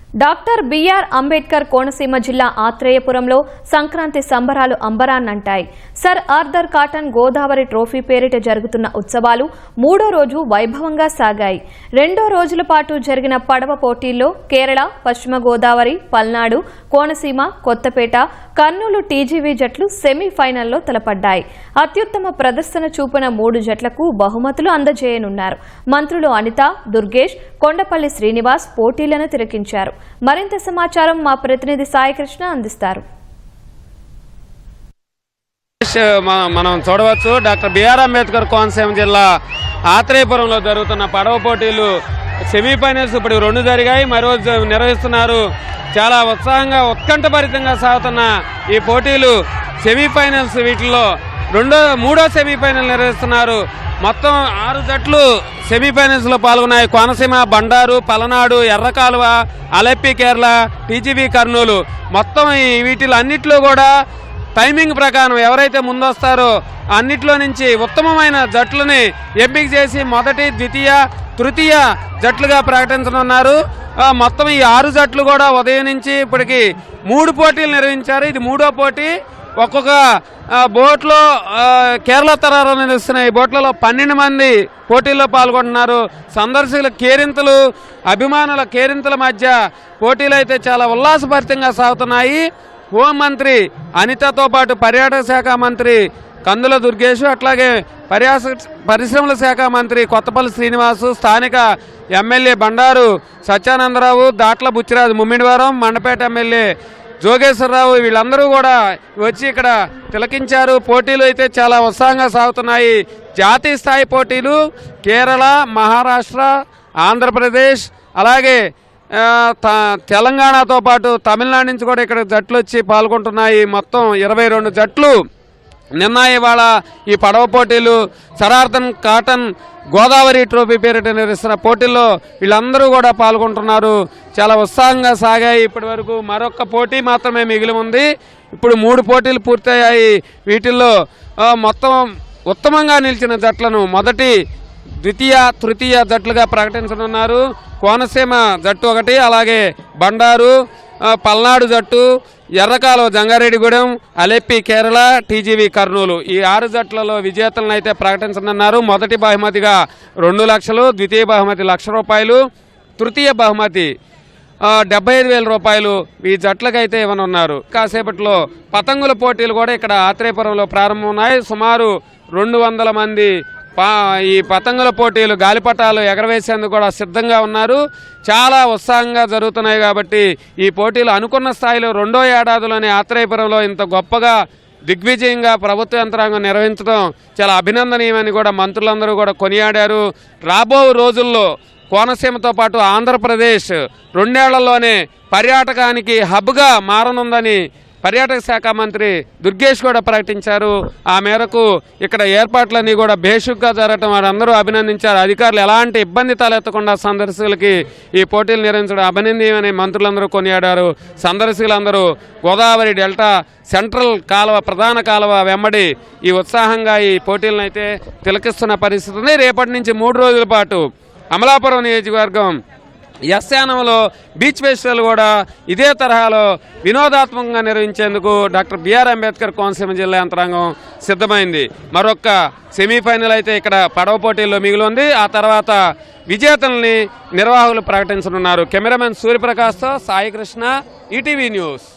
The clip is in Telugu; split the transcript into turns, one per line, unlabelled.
డాక్టర్ బిఆర్ అంబేద్కర్ కోనసీమ జిల్లా ఆత్రేయపురంలో సంక్రాంతి సంబరాలు అంబరాన్నంటాయి. Sir Arthur Cotton Godavari trophy పేరిట జరుగుతున్న ఉత్సవాలు మూడో రోజు వైభవంగా సాగాయి. రెండో రోజుల పాటు జరిగిన పడవ పోటీల్లో కేరళ, పశ్చిమ గోదావరి, పల్నాడు, కోనసీమ, కొత్తపేట, కర్నూలు టీజీవీ జట్లు సెమీఫైనల్లో తలపడ్డాయి. అత్యుత్తమ ప్రదర్శన చూపిన 3 జట్లకు బహుమతులు అందజేయనున్నారు. మంత్రులు అనిత, దుర్గేష్, కొండపల్లి శ్రీనివాస్ పోటీలను తిలకించారు. మరింత సమాచారం మా ప్రతినిధి సాయికృష్ణ అందిస్తారు.
మనం చూడవచ్చు డాక్టర్ బిఆర్ అంబేద్కర్ కోనసీమ జిల్లా ఆత్రేయపురంలో జరుగుతున్న పడవ పోటీలు సెమీఫైనల్స్ ఇప్పుడు 2 జరిగాయి, మరో నిర్వహిస్తున్నారు. చాలా ఉత్సాహంగా ఉత్కంఠభరితంగా సాగుతున్న ఈ పోటీలు సెమీఫైనల్స్, వీటిల్లో మూడో సెమీఫైనల్ నిర్వహిస్తున్నారు. మొత్తం 6 జట్లు సెమీఫైనల్స్ లో పాల్గొన్నాయి. కోనసీమ, బండారు, పలనాడు, ఎర్రకాలువ, అలెప్పి కేరళ, టీజీవీ కర్నూలు. మొత్తం వీటిలో అన్నిట్లో కూడా టైమింగ్ ప్రకారం ఎవరైతే ముందొస్తారో అన్నిట్లో నుంచి ఉత్తమమైన జట్లని ఎంపిక చేసి మొదటి, ద్వితీయ, తృతీయ జట్లుగా ప్రకటించనున్నారు. మొత్తం ఈ 6 జట్లు కూడా ఉదయం నుంచి ఇప్పటికి 3 పోటీలు నిర్వహించారు. ఇది 3వ పోటీ. ఒక్కొక్క బోట్లో కేరళ తరాలు నిర్వహిస్తున్నాయి. ఈ బోట్లలో 12 మంది పోటీల్లో పాల్గొంటున్నారు. సందర్శకుల కేరింతలు, అభిమానుల కేరింతల మధ్య పోటీలు అయితే చాలా ఉల్లాసభరితంగా సాగుతున్నాయి. హోంమంత్రి అనితతో పాటు పర్యాటక శాఖ మంత్రి కందుల దుర్గేష్, అట్లాగే పరిశ్రమల శాఖ మంత్రి కొత్తపల్లి శ్రీనివాసు, స్థానిక ఎమ్మెల్యే బండారు సత్యానందరావు, దాట్ల బుచ్చిరాజు ముమ్మిడివారం, మండపేట ఎమ్మెల్యే జోగేశ్వరరావు వీళ్ళందరూ కూడా వచ్చి ఇక్కడ తిలకించారు. పోటీలు అయితే చాలా ఉత్సాహంగా సాగుతున్నాయి. జాతీయ స్థాయి పోటీలు కేరళ, మహారాష్ట్ర, ఆంధ్రప్రదేశ్, అలాగే తెలంగాణతో పాటు తమిళనాడు నుంచి కూడా ఇక్కడ జట్లు వచ్చి పాల్గొంటున్నాయి. మొత్తం 22 జట్లు నిన్న ఇవాళ ఈ పడవ పోటీలు sir Arthur Cotton Godavari trophy పేరిట నిర్వహిస్తున్న పోటీల్లో వీళ్ళందరూ కూడా పాల్గొంటున్నారు. చాలా ఉత్సాహంగా సాగాయి. ఇప్పటి వరకు మరొక పోటీ మాత్రమే మిగిలి ఉంది. ఇప్పుడు 3 పోటీలు పూర్తయ్యాయి. వీటిల్లో మొత్తం ఉత్తమంగా నిలిచిన జట్లను మొదటి, ద్వితీయ, తృతీయ జట్లుగా ప్రకటించనున్నారు. కోనసీమ జట్టు 1, అలాగే బండారు, పల్నాడు జట్టు, ఎర్రకాలువ జంగారెడ్డిగూడెం, అలెప్పి కేరళ, టీజీవీ కర్నూలు ఈ 6 జట్లలో విజేతలను అయితే ప్రకటించనున్నారు. మొదటి బహుమతిగా 2 లక్షలు, ద్వితీయ బహుమతి ₹1,00,000, తృతీయ బహుమతి ₹75,000 ఈ జట్లకైతే ఇవ్వనున్నారు. కాసేపట్లో పతంగుల పోటీలు కూడా ఇక్కడ ఆత్రేయపురంలో ప్రారంభమవున్నాయి. సుమారు 200 మంది ఈ పతంగుల పోటీలు, గాలిపటాలు ఎగరవేసేందుకు కూడా సిద్ధంగా ఉన్నారు. చాలా ఉత్సాహంగా జరుగుతున్నాయి. కాబట్టి ఈ పోటీలు అనుకున్న స్థాయిలో 2వ ఏడాదిలోనే ఆత్రేయపురంలో ఇంత గొప్పగా దిగ్విజయంగా ప్రభుత్వ యంత్రాంగం నిర్వహించడం చాలా అభినందనీయమని కూడా మంత్రులందరూ కూడా కొనియాడారు. రాబో రోజుల్లో కోనసీమతో పాటు ఆంధ్రప్రదేశ్ 2 ఏళ్లలోనే పర్యాటకానికి హబ్గా మారనుందని పర్యాటక శాఖ మంత్రి దుర్గేష్ కూడా ప్రకటించారు. ఆ మేరకు ఇక్కడ ఏర్పాట్లన్నీ కూడా బేషుగ్గా జరగటం వారందరూ అభినందించారు. అధికారులు ఎలాంటి ఇబ్బంది తలెత్తకుండా సందర్శకులకి ఈ పోటీలు నిర్వహించడం అభినందనీయమని మంత్రులందరూ కొనియాడారు. సందర్శకులందరూ గోదావరి డెల్టా సెంట్రల్ కాలువ, ప్రధాన కాలువ వెంబడి ఈ ఉత్సాహంగా ఈ పోటీలను అయితే తిలకిస్తున్న పరిస్థితి ఉంది. రేపటి నుంచి 3 రోజుల పాటు అమలాపురం నియోజకవర్గం యానంలో బీచ్ ఫెస్టివల్ కూడా ఇదే తరహాలో వినోదాత్మకంగా నిర్వహించేందుకు డాక్టర్ బిఆర్ అంబేద్కర్ కోనసీమ జిల్లా యంత్రాంగం సిద్ధమైంది. మరొక సెమీఫైనల్ అయితే ఇక్కడ పడవ పోటీల్లో మిగిలి ఉంది. ఆ తర్వాత విజేతల్ని నిర్వాహకులు ప్రకటించనున్నారు. కెమెరామెన్ సూర్యప్రకాష్తో సాయికృష్ణ, ఈటీవీ న్యూస్.